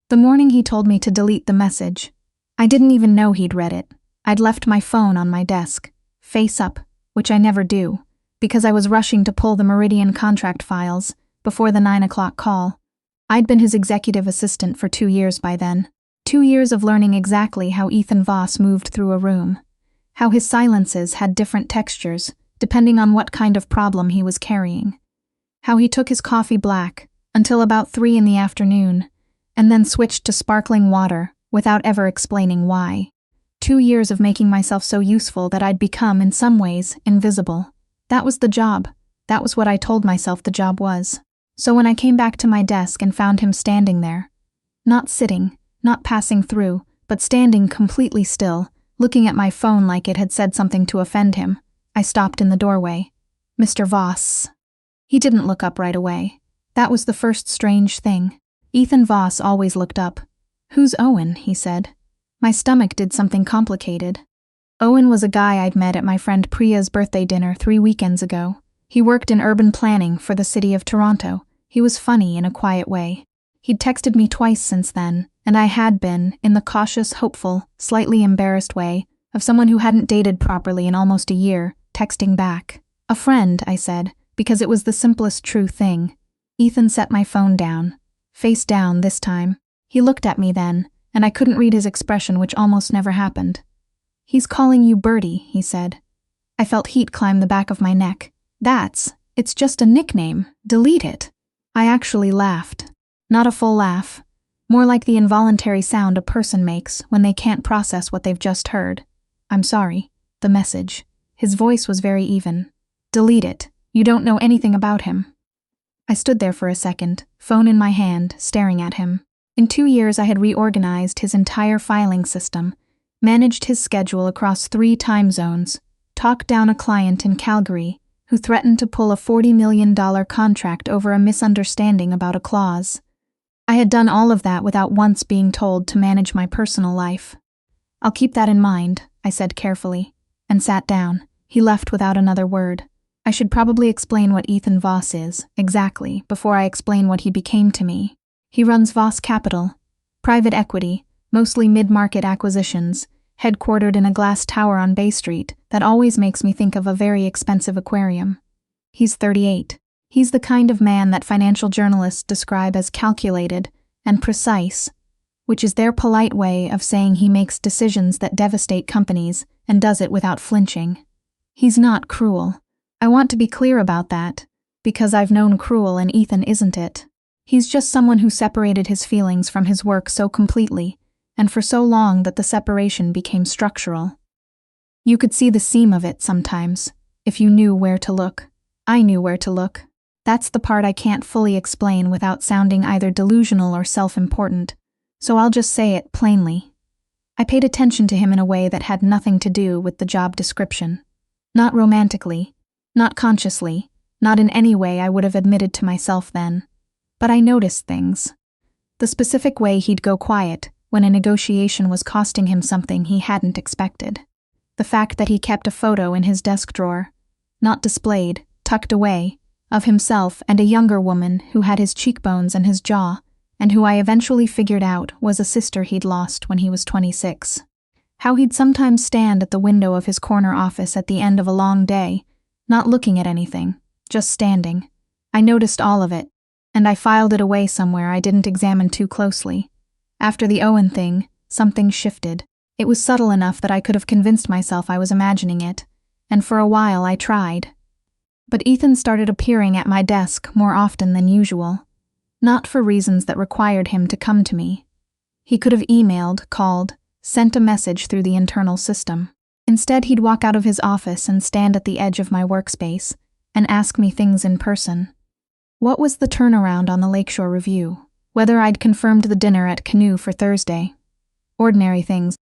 The morning he told me to delete the message, I didn't even know he'd read it. I'd left my phone on my desk, face up, which I never do, because I was rushing to pull the Meridian contract files before the 9 o'clock call. I'd been his executive assistant for 2 years by then. 2 years of learning exactly how Ethan Voss moved through a room, how his silences had different textures depending on what kind of problem he was carrying, how he took his coffee black until about 3 in the afternoon and then switched to sparkling water without ever explaining why. 2 years of making myself so useful that I'd become, in some ways, invisible. That was the job. That was what I told myself the job was. So when I came back to my desk and found him standing there, not sitting, not passing through, but standing completely still, looking at my phone like it had said something to offend him, I stopped in the doorway. "Mr. Voss." He didn't look up right away. That was the first strange thing. Ethan Voss always looked up. "Who's Owen?" he said. My stomach did something complicated. Owen was a guy I'd met at my friend Priya's birthday dinner 3 weekends ago. He worked in urban planning for the city of Toronto. He was funny in a quiet way. He'd texted me twice since then, and I had been, in the cautious, hopeful, slightly embarrassed way of someone who hadn't dated properly in almost a year, texting back. "A friend," I said, because it was the simplest true thing. Ethan set my phone down. Face down this time. He looked at me then, and I couldn't read his expression, which almost never happened. "He's calling you Bertie," he said. I felt heat climb the back of my neck. It's just a nickname. Delete it." I actually laughed. Not a full laugh. More like the involuntary sound a person makes when they can't process what they've just heard. "I'm sorry." The message. His voice was very even. "Delete it. You don't know anything about him." I stood there for a second, phone in my hand, staring at him. In 2 years I had reorganized his entire filing system, managed his schedule across 3 time zones, talked down a client in Calgary who threatened to pull a $40 million contract over a misunderstanding about a clause. I had done all of that without once being told to manage my personal life. "I'll keep that in mind," I said carefully, and sat down. He left without another word. I should probably explain what Ethan Voss is, exactly, before I explain what he became to me. He runs Voss Capital, private equity, mostly mid-market acquisitions, headquartered in a glass tower on Bay Street that always makes me think of a very expensive aquarium. He's 38. He's the kind of man that financial journalists describe as calculated and precise, which is their polite way of saying he makes decisions that devastate companies and does it without flinching. He's not cruel. I want to be clear about that, because I've known cruel and Ethan isn't it. He's just someone who separated his feelings from his work so completely, and for so long that the separation became structural. You could see the seam of it sometimes, if you knew where to look. I knew where to look. That's the part I can't fully explain without sounding either delusional or self-important, so I'll just say it plainly. I paid attention to him in a way that had nothing to do with the job description. Not romantically, not consciously, not in any way I would have admitted to myself then. But I noticed things. The specific way he'd go quiet when a negotiation was costing him something he hadn't expected. The fact that he kept a photo in his desk drawer, not displayed, tucked away, of himself and a younger woman who had his cheekbones and his jaw, and who I eventually figured out was a sister he'd lost when he was 26. How he'd sometimes stand at the window of his corner office at the end of a long day, not looking at anything, just standing. I noticed all of it, and I filed it away somewhere I didn't examine too closely. After the Owen thing, something shifted. It was subtle enough that I could have convinced myself I was imagining it, and for a while I tried. But Ethan started appearing at my desk more often than usual. Not for reasons that required him to come to me. He could have emailed, called, sent a message through the internal system. Instead, he'd walk out of his office and stand at the edge of my workspace and ask me things in person. What was the turnaround on the Lakeshore Review? Whether I'd confirmed the dinner at Canoe for Thursday. Ordinary things.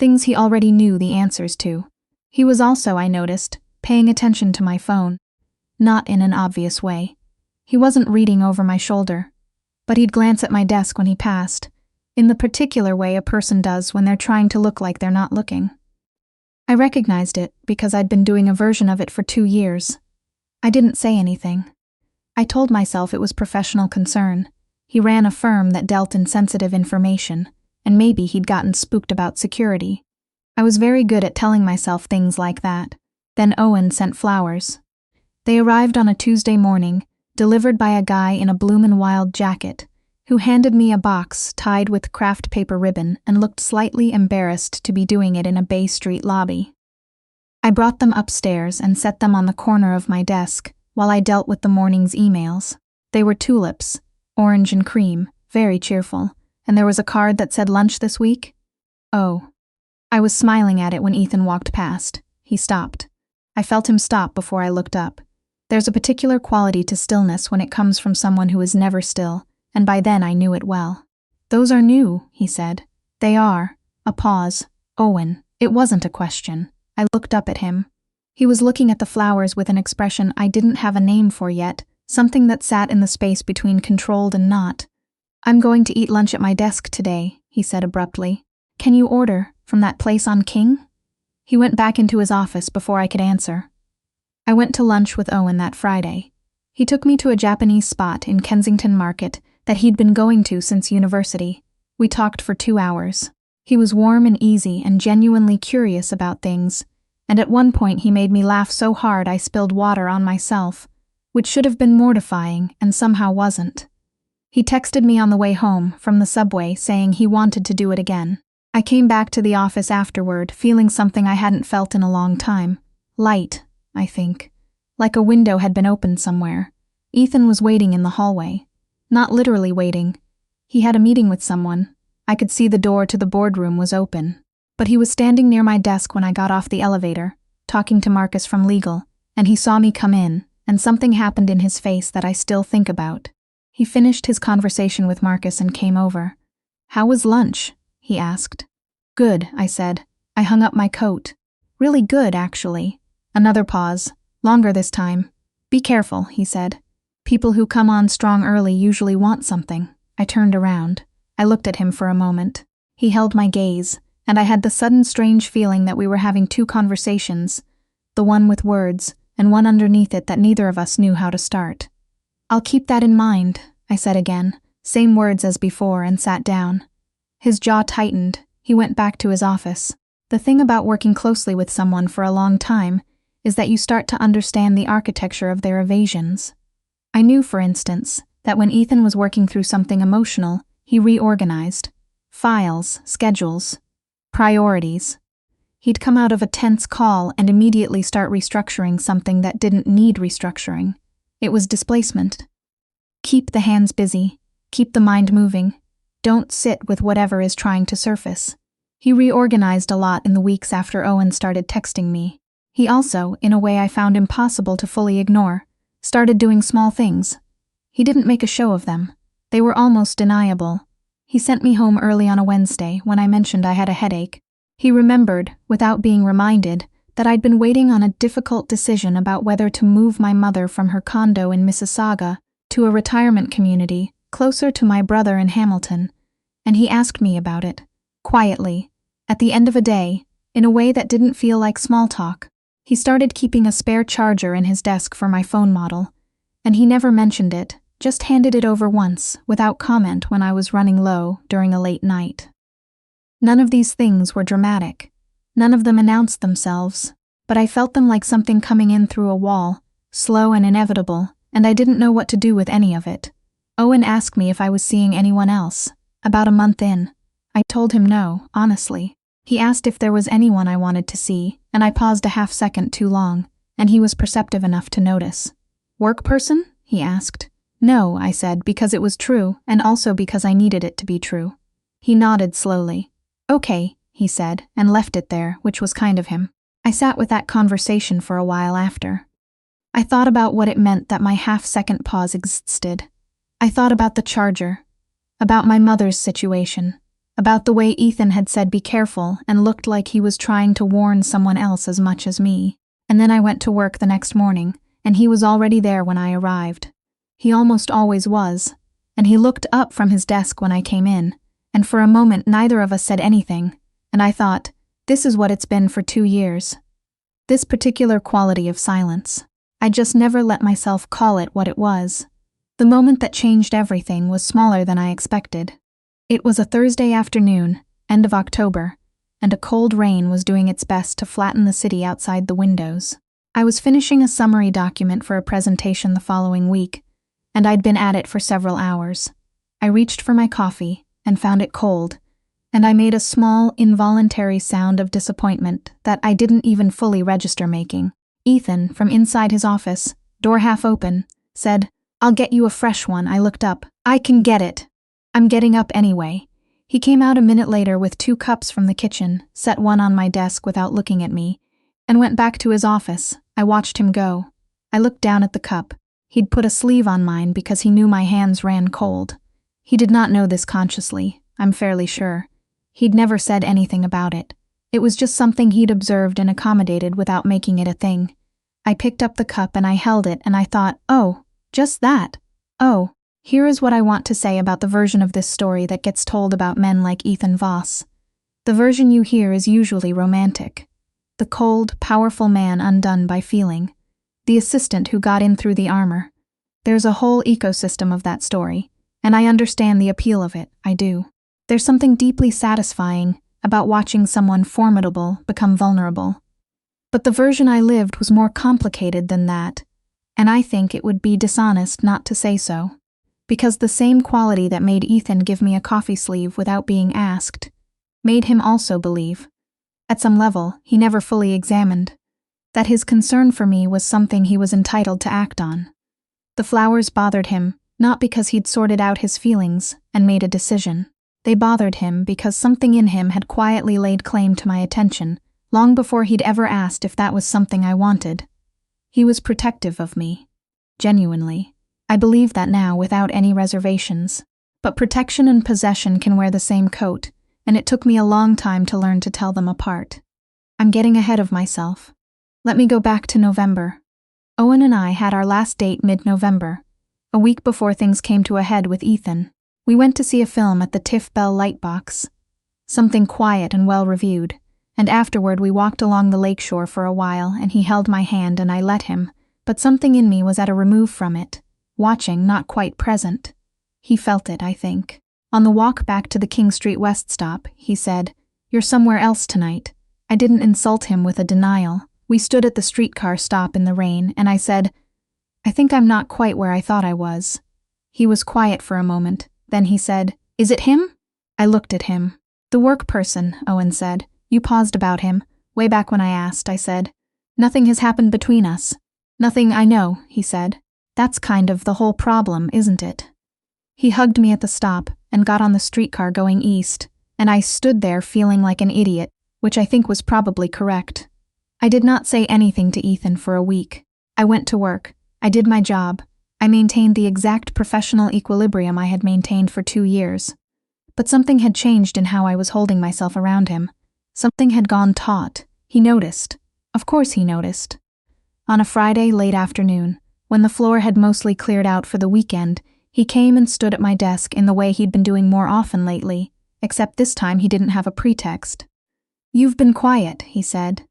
Things he already knew the answers to. He was also, I noticed, paying attention to my phone. Not in an obvious way. He wasn't reading over my shoulder, but he'd glance at my desk when he passed, in the particular way a person does when they're trying to look like they're not looking. I recognized it because I'd been doing a version of it for 2 years. I didn't say anything. I told myself it was professional concern, He ran a firm that dealt in sensitive information, and maybe he'd gotten spooked about security. I was very good at telling myself things like that. Then Owen sent flowers. They arrived on a Tuesday morning, delivered by a guy in a bloomin' wild jacket, who handed me a box tied with craft paper ribbon and looked slightly embarrassed to be doing it in a Bay Street lobby. I brought them upstairs and set them on the corner of my desk while I dealt with the morning's emails. They were tulips, orange and cream, very cheerful, and there was a card that said lunch this week. Oh. I was smiling at it when Ethan walked past. He stopped. I felt him stop before I looked up. There's a particular quality to stillness when it comes from someone who is never still, and by then I knew it well. Those are new, he said. They are. A pause. Owen. It wasn't a question. I looked up at him. He was looking at the flowers with an expression I didn't have a name for yet, something that sat in the space between controlled and not. I'm going to eat lunch at my desk today, he said abruptly. Can you order from that place on King? He went back into his office before I could answer. I went to lunch with Owen that Friday. He took me to a Japanese spot in Kensington Market that he'd been going to since university. We talked for 2 hours. He was warm and easy and genuinely curious about things, and at one point he made me laugh so hard I spilled water on myself, which should have been mortifying and somehow wasn't. He texted me on the way home from the subway saying he wanted to do it again. I came back to the office afterward feeling something I hadn't felt in a long time. Light, I think. Like a window had been opened somewhere. Ethan was waiting in the hallway. Not literally waiting. He had a meeting with someone. I could see the door to the boardroom was open. But he was standing near my desk when I got off the elevator, talking to Marcus from legal, and he saw me come in, and something happened in his face that I still think about. He finished his conversation with Marcus and came over. How was lunch? He asked. Good, I said. I hung up my coat. Really good, actually. Another pause. Longer this time. Be careful, he said. People who come on strong early usually want something. I turned around. I looked at him for a moment. He held my gaze, and I had the sudden strange feeling that we were having 2 conversations, the one with words, and one underneath it that neither of us knew how to start. I'll keep that in mind, I said again, same words as before, and sat down. His jaw tightened. He went back to his office. The thing about working closely with someone for a long time is that you start to understand the architecture of their evasions. I knew, for instance, that when Ethan was working through something emotional, he reorganized. Files, schedules, priorities. He'd come out of a tense call and immediately start restructuring something that didn't need restructuring. It was displacement. Keep the hands busy. Keep the mind moving. Don't sit with whatever is trying to surface. He reorganized a lot in the weeks after Owen started texting me. He also, in a way I found impossible to fully ignore, started doing small things. He didn't make a show of them. They were almost deniable. He sent me home early on a Wednesday when I mentioned I had a headache. He remembered, without being reminded, that I'd been waiting on a difficult decision about whether to move my mother from her condo in Mississauga to a retirement community closer to my brother in Hamilton, and he asked me about it, quietly, at the end of a day, in a way that didn't feel like small talk. He started keeping a spare charger in his desk for my phone model, and he never mentioned it, just handed it over once, without comment when I was running low during a late night. None of these things were dramatic. None of them announced themselves, but I felt them like something coming in through a wall, slow and inevitable, and I didn't know what to do with any of it. Owen asked me if I was seeing anyone else, about a month in. I told him no, honestly. He asked if there was anyone I wanted to see, and I paused a half-second too long, and he was perceptive enough to notice. Work person? He asked. No, I said, because it was true, and also because I needed it to be true. He nodded slowly. Okay, he said, and left it there, which was kind of him. I sat with that conversation for a while after. I thought about what it meant that my half-second pause existed. I thought about the charger, about my mother's situation, about the way Ethan had said be careful and looked like he was trying to warn someone else as much as me. And then I went to work the next morning, and he was already there when I arrived. He almost always was, and he looked up from his desk when I came in, and for a moment neither of us said anything, and I thought, this is what it's been for 2 years. This particular quality of silence. I just never let myself call it what it was. The moment that changed everything was smaller than I expected. It was a Thursday afternoon, end of October, and a cold rain was doing its best to flatten the city outside the windows. I was finishing a summary document for a presentation the following week, and I'd been at it for several hours. I reached for my coffee and found it cold, and I made a small, involuntary sound of disappointment that I didn't even fully register making. Ethan, from inside his office, door half open, said, "I'll get you a fresh one." I looked up. "I can get it. I'm getting up anyway." He came out a minute later with 2 cups from the kitchen, set one on my desk without looking at me, and went back to his office. I watched him go. I looked down at the cup. He'd put a sleeve on mine because he knew my hands ran cold. He did not know this consciously, I'm fairly sure. He'd never said anything about it. It was just something he'd observed and accommodated without making it a thing. I picked up the cup and I held it and I thought, oh, just that. Oh, here is what I want to say about the version of this story that gets told about men like Ethan Voss. The version you hear is usually romantic. The cold, powerful man undone by feeling. The assistant who got in through the armor. There's a whole ecosystem of that story, and I understand the appeal of it, I do. There's something deeply satisfying about watching someone formidable become vulnerable. But the version I lived was more complicated than that, and I think it would be dishonest not to say so. Because the same quality that made Ethan give me a coffee sleeve without being asked made him also believe, at some level he never fully examined, that his concern for me was something he was entitled to act on. The flowers bothered him, not because he'd sorted out his feelings and made a decision. They bothered him because something in him had quietly laid claim to my attention, long before he'd ever asked if that was something I wanted. He was protective of me. Genuinely. I believe that now without any reservations. But protection and possession can wear the same coat, and it took me a long time to learn to tell them apart. I'm getting ahead of myself. Let me go back to November. Owen and I had our last date mid-November, a week before things came to a head with Ethan. We went to see a film at the Tiff Bell Lightbox, something quiet and well-reviewed, and afterward we walked along the lakeshore for a while and he held my hand and I let him, but something in me was at a remove from it, watching, not quite present. He felt it, I think. On the walk back to the King Street West stop, he said, "You're somewhere else tonight." I didn't insult him with a denial. We stood at the streetcar stop in the rain, and I said, "I think I'm not quite where I thought I was." He was quiet for a moment. Then he said, "Is it him?" I looked at him. "The work person," Owen said. "You paused about him. Way back when I asked," I said. "Nothing has happened between us." "Nothing I know," he said. "That's kind of the whole problem, isn't it?" He hugged me at the stop and got on the streetcar going east, and I stood there feeling like an idiot, which I think was probably correct. I did not say anything to Ethan for a week. I went to work. I did my job. I maintained the exact professional equilibrium I had maintained for 2 years. But something had changed in how I was holding myself around him. Something had gone taut. He noticed. Of course he noticed. On a Friday late afternoon, when the floor had mostly cleared out for the weekend, he came and stood at my desk in the way he'd been doing more often lately, except this time he didn't have a pretext. "You've been quiet," he said.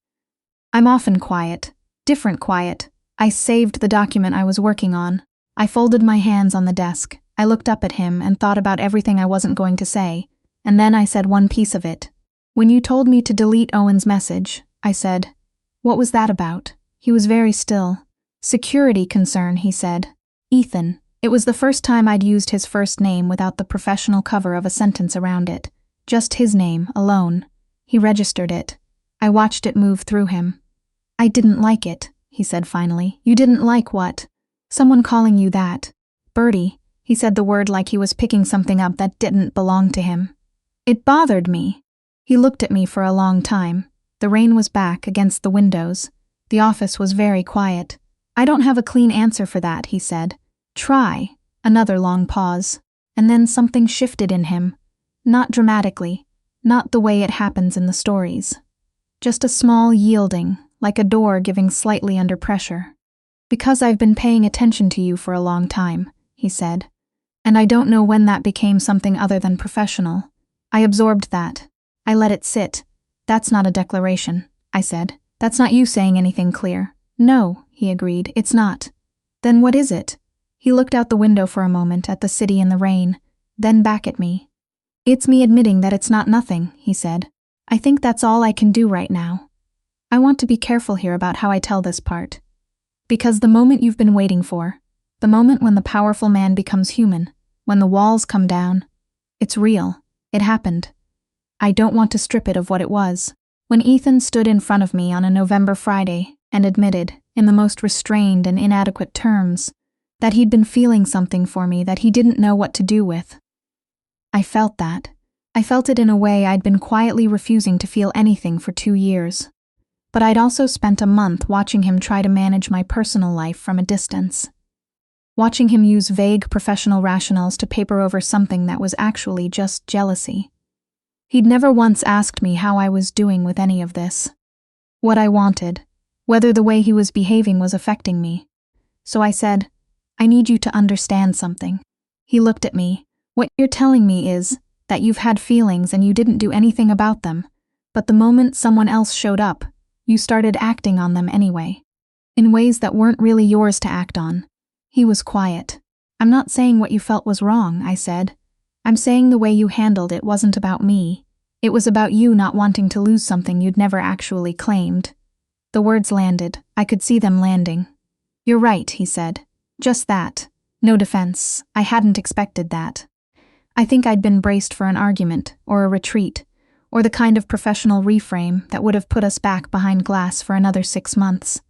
"I'm often quiet. Different quiet." I saved the document I was working on. I folded my hands on the desk. I looked up at him and thought about everything I wasn't going to say, and then I said one piece of it. "When you told me to delete Owen's message," I said. "What was that about?" He was very still. "Security concern," he said. "Ethan." It was the first time I'd used his first name without the professional cover of a sentence around it. Just his name, alone. He registered it. I watched it move through him. "I didn't like it," he said finally. "You didn't like what?" "Someone calling you that." "Bertie." He said the word like he was picking something up that didn't belong to him. "It bothered me." He looked at me for a long time. The rain was back against the windows. The office was very quiet. "I don't have a clean answer for that," he said. "Try." Another long pause. And then something shifted in him. Not dramatically. Not the way it happens in the stories. Just a small yielding, like a door giving slightly under pressure. "Because I've been paying attention to you for a long time," he said. "And I don't know when that became something other than professional. I absorbed that. I let it sit. That's not a declaration," I said. "That's not you saying anything clear." "No," he agreed, "it's not." "Then what is it?" He looked out the window for a moment at the city in the rain, then back at me. "It's me admitting that it's not nothing," he said. "I think that's all I can do right now. I want to be careful here about how I tell this part. Because the moment you've been waiting for, the moment when the powerful man becomes human, when the walls come down, it's real. It happened. I don't want to strip it of what it was." When Ethan stood in front of me on a November Friday and admitted, in the most restrained and inadequate terms, that he'd been feeling something for me that he didn't know what to do with, I felt that. I felt it in a way I'd been quietly refusing to feel anything for 2 years. But I'd also spent a month watching him try to manage my personal life from a distance. Watching him use vague professional rationales to paper over something that was actually just jealousy. He'd never once asked me how I was doing with any of this, what I wanted, whether the way he was behaving was affecting me. So I said, "I need you to understand something." He looked at me. "What you're telling me is that you've had feelings and you didn't do anything about them, but the moment someone else showed up, you started acting on them anyway, in ways that weren't really yours to act on." He was quiet. "I'm not saying what you felt was wrong," I said. "I'm saying the way you handled it wasn't about me. It was about you not wanting to lose something you'd never actually claimed." The words landed. I could see them landing. "You're right," he said. "Just that. No defense. I hadn't expected that. I think I'd been braced for an argument, or a retreat, or the kind of professional reframe that would have put us back behind glass for another 6 months.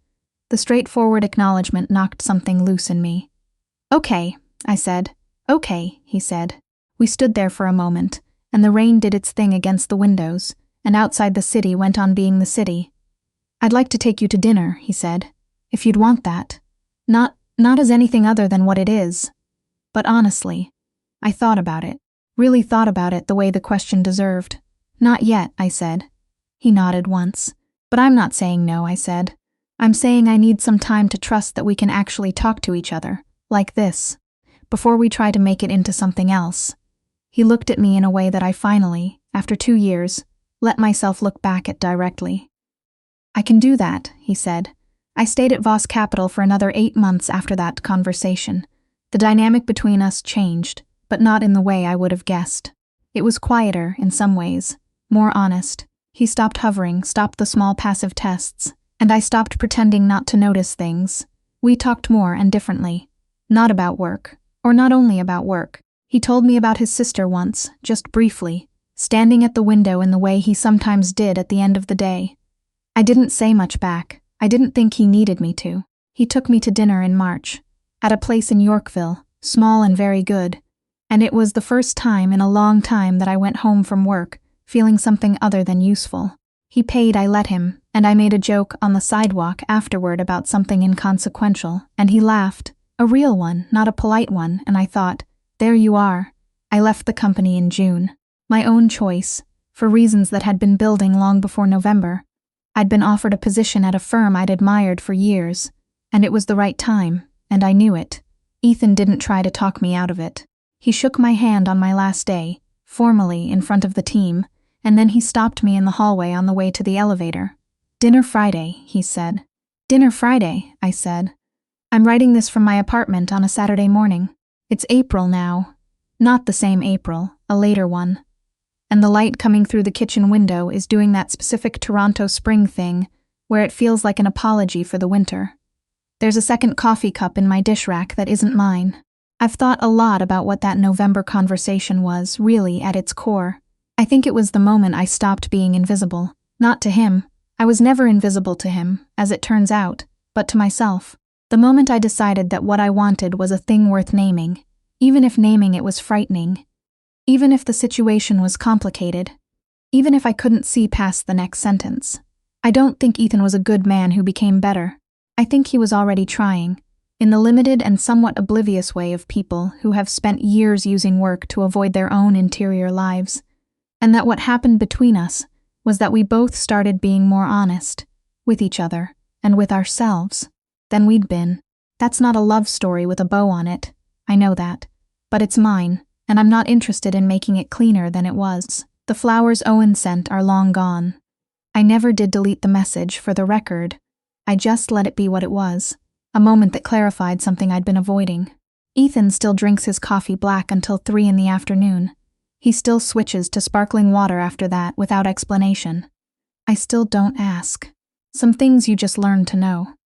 The straightforward acknowledgement knocked something loose in me. "Okay," I said. "Okay," he said. We stood there for a moment, and the rain did its thing against the windows, and outside the city went on being the city. "I'd like to take you to dinner," he said, "if you'd want that. Not as anything other than what it is. But honestly, I thought about it, really thought about it the way the question deserved. "Not yet," I said. He nodded once. "But I'm not saying no," I said. "I'm saying I need some time to trust that we can actually talk to each other, like this, before we try to make it into something else." He looked at me in a way that I finally, after 2 years, let myself look back at directly. "I can do that," he said. I stayed at Voss Capital for another 8 months after that conversation. The dynamic between us changed, but not in the way I would have guessed. It was quieter in some ways, more honest. He stopped hovering, stopped the small passive tests, and I stopped pretending not to notice things. We talked more and differently. Not about work, or not only about work. He told me about his sister once, just briefly, standing at the window in the way he sometimes did at the end of the day. I didn't say much back. I didn't think he needed me to. He took me to dinner in March, at a place in Yorkville, small and very good, and it was the first time in a long time that I went home from work feeling something other than useful. He paid, I let him, and I made a joke on the sidewalk afterward about something inconsequential, and he laughed, a real one, not a polite one, and I thought, there you are. I left the company in June. My own choice, for reasons that had been building long before November. I'd been offered a position at a firm I'd admired for years, and it was the right time, and I knew it. Ethan didn't try to talk me out of it. He shook my hand on my last day, formally in front of the team, and then he stopped me in the hallway on the way to the elevator. "Dinner Friday," he said. "Dinner Friday," I said. "I'm writing this from my apartment on a Saturday morning. It's April now. Not the same April, a later one. And the light coming through the kitchen window is doing that specific Toronto spring thing where it feels like an apology for the winter. There's a second coffee cup in my dish rack that isn't mine. I've thought a lot about what that November conversation was, really, at its core. I think it was the moment I stopped being invisible. Not to him. I was never invisible to him, as it turns out, but to myself. The moment I decided that what I wanted was a thing worth naming, even if naming it was frightening. Even if the situation was complicated. Even if I couldn't see past the next sentence. I don't think Ethan was a good man who became better. I think he was already trying, in the limited and somewhat oblivious way of people who have spent years using work to avoid their own interior lives. And that what happened between us was that we both started being more honest, with each other, and with ourselves, than we'd been. That's not a love story with a bow on it. I know that. But it's mine, and I'm not interested in making it cleaner than it was. The flowers Owen sent are long gone. I never did delete the message, for the record. I just let it be what it was, a moment that clarified something I'd been avoiding. Ethan still drinks his coffee black until 3 in the afternoon. He still switches to sparkling water after that without explanation. I still don't ask. Some things you just learn to know.